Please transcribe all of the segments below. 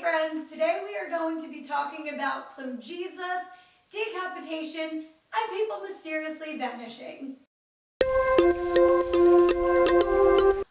friends, today we are going to be talking about some Jesus, decapitation, and people mysteriously vanishing.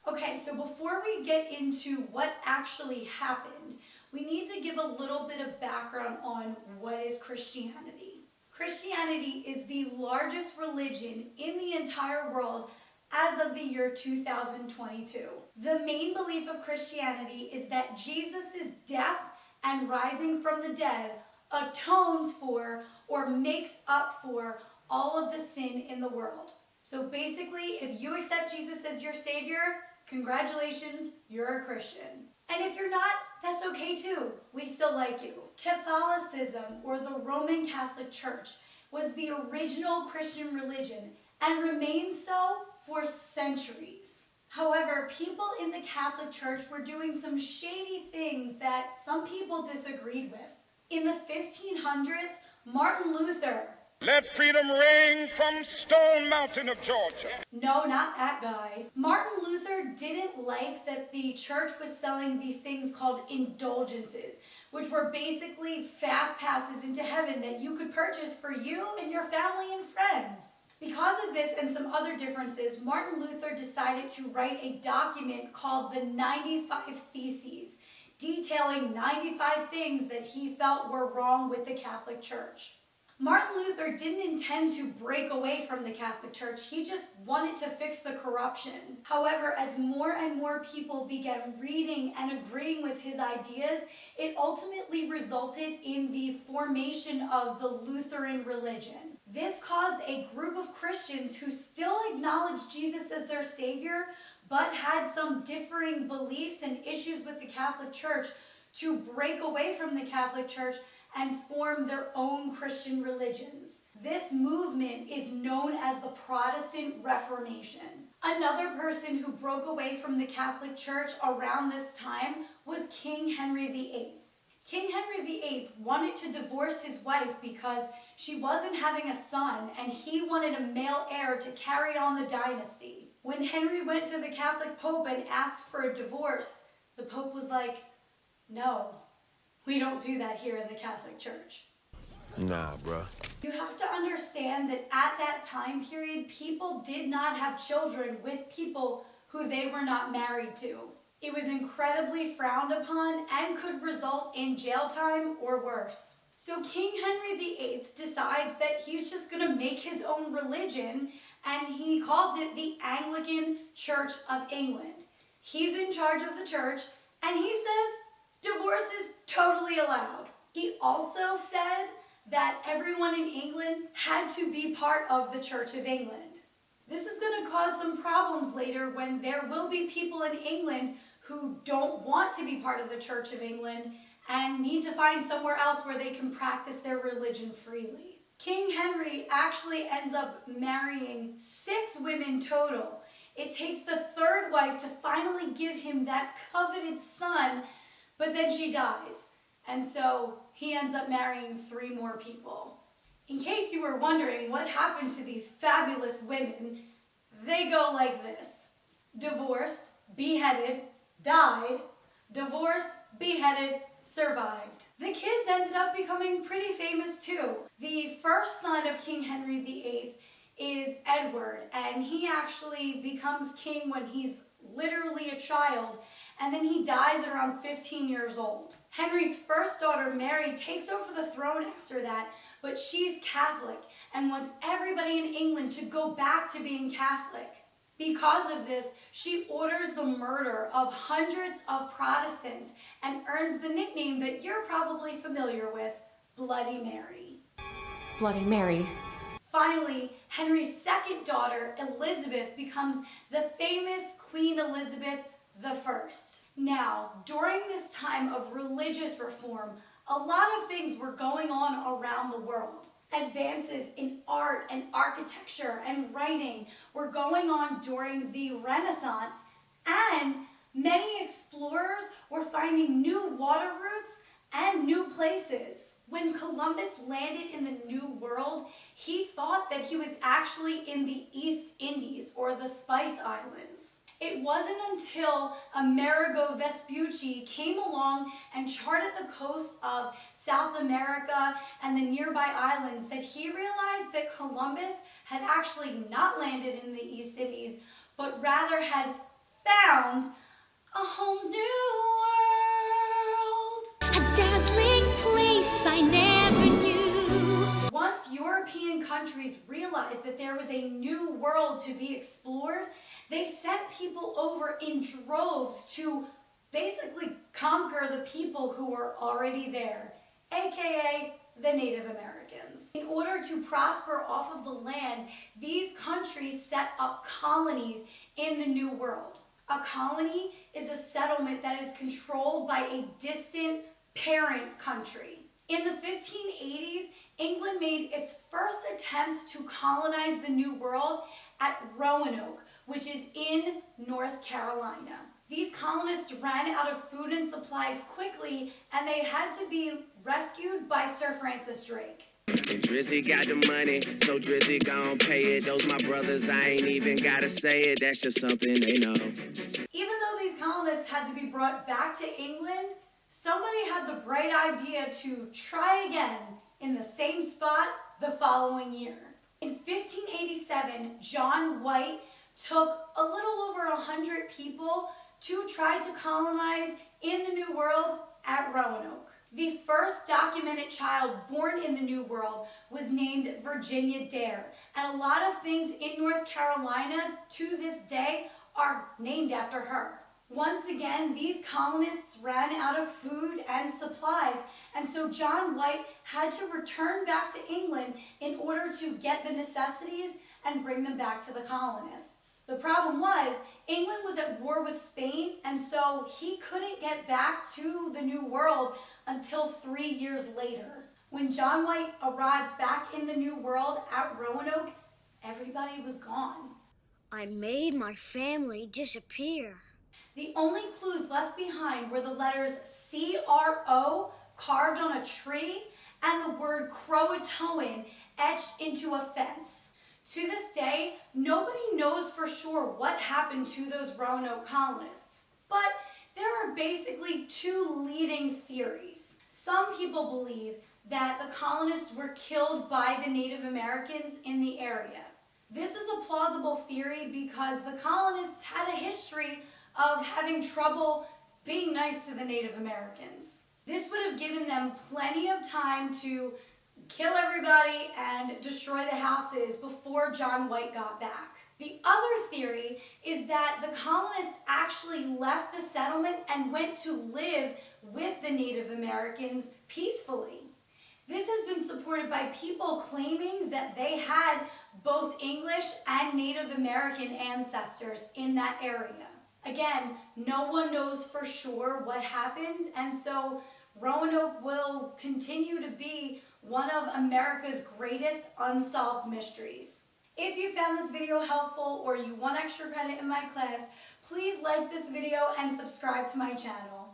Okay, so before we get into what actually happened, we need to give a little bit of background on what is Christianity. Christianity is the largest religion in the entire world as of the year 2022. The main belief of Christianity is that Jesus' death and rising from the dead atones for or makes up for all of the sin in the world. So basically, if you accept Jesus as your Savior, congratulations, you're a Christian. And if you're not, that's okay too. We still like you. Catholicism, or the Roman Catholic Church, was the original Christian religion and remains so for centuries. However, people in the Catholic Church were doing some shady things that some people disagreed with. In the 1500s, Martin Luther— Let freedom ring from Stone Mountain of Georgia. No, not that guy. Martin Luther didn't like that the church was selling these things called indulgences, which were basically fast passes into heaven that you could purchase for you and your family and friends. Because of this and some other differences, Martin Luther decided to write a document called the 95 Theses, detailing 95 things that he felt were wrong with the Catholic Church. Martin Luther didn't intend to break away from the Catholic Church, he just wanted to fix the corruption. However, as more and more people began reading and agreeing with his ideas, it ultimately resulted in the formation of the Lutheran religion. This caused a group of Christians who still acknowledged Jesus as their Savior, but had some differing beliefs and issues with the Catholic Church to break away from the Catholic Church and form their own Christian religions. This movement is known as the Protestant Reformation. Another person who broke away from the Catholic Church around this time was King Henry VIII. King Henry VIII wanted to divorce his wife because she wasn't having a son and he wanted a male heir to carry on the dynasty. When Henry went to the Catholic Pope and asked for a divorce, the Pope was like, "No, we don't do that here in the Catholic Church." Nah, bruh. You have to understand that at that time period, people did not have children with people who they were not married to. It was incredibly frowned upon and could result in jail time or worse. So King Henry VIII decides that he's just going to make his own religion, and he calls it the Anglican Church of England. He's in charge of the church, and he says divorce is totally allowed. He also said that everyone in England had to be part of the Church of England. This is going to cause some problems later when there will be people in England who don't want to be part of the Church of England and need to find somewhere else where they can practice their religion freely. King Henry actually ends up marrying 6 women total. It takes the third wife to finally give him that coveted son, but then she dies. And so he ends up marrying 3 more people. In case you were wondering what happened to these fabulous women, they go like this: divorced, beheaded, died, divorced, beheaded, survived. The kids ended up becoming pretty famous too. The first son of King Henry VIII is Edward, and he actually becomes king when he's literally a child, and then he dies at around 15 years old. Henry's first daughter, Mary, takes over the throne after that, but she's Catholic and wants everybody in England to go back to being Catholic. Because of this, she orders the murder of hundreds of Protestants and earns the nickname that you're probably familiar with, Bloody Mary. Bloody Mary. Finally, Henry's second daughter, Elizabeth, becomes the famous Queen Elizabeth I. Now, during this time of religious reform, a lot of things were going on around the world. Advances in art and architecture and writing were going on during the Renaissance, and many explorers were finding new water routes and new places. When Columbus landed in the New World, he thought that he was actually in the East Indies or the Spice Islands. It wasn't until Amerigo Vespucci came along and charted the coast of South America and the nearby islands that he realized that Columbus had actually not landed in the East Indies, but rather had found a whole new world. A dazzling place I never knew. Once European countries realized that there was a new world to be explored, they sent people over in droves to basically conquer the people who were already there, aka the Native Americans. In order to prosper off of the land, these countries set up colonies in the New World. A colony is a settlement that is controlled by a distant parent country. In the 1580s, England made its first attempt to colonize the New World at Roanoke, which is in North Carolina. These colonists ran out of food and supplies quickly, and they had to be rescued by Sir Francis Drake. And Drizzy got the money, so Drizzy gon' pay it. Those my brothers, I ain't even gotta say it, that's just something they know. Even though these colonists had to be brought back to England, somebody had the bright idea to try again in the same spot the following year. In 1587, John White took a little over 100 people to try to colonize in the New World at Roanoke. The first documented child born in the New World was named Virginia Dare, and a lot of things in North Carolina to this day are named after her. Once again, these colonists ran out of food and supplies, and so John White had to return back to England in order to get the necessities and bring them back to the colonists. The problem was, England was at war with Spain, and so he couldn't get back to the New World until 3 years later. When John White arrived back in the New World at Roanoke, everybody was gone. I made my family disappear. The only clues left behind were the letters C-R-O carved on a tree and the word Croatoan etched into a fence. To this day, nobody knows for sure what happened to those Roanoke colonists, but there are basically two leading theories. Some people believe that the colonists were killed by the Native Americans in the area. This is a plausible theory because the colonists had a history of having trouble being nice to the Native Americans. This would have given them plenty of time to kill everybody and destroy the houses before John White got back. The other theory is that the colonists actually left the settlement and went to live with the Native Americans peacefully. This has been supported by people claiming that they had both English and Native American ancestors in that area. Again, no one knows for sure what happened, and so Roanoke will continue to be one of America's greatest unsolved mysteries. If you found this video helpful or you want extra credit in my class, please like this video and subscribe to my channel.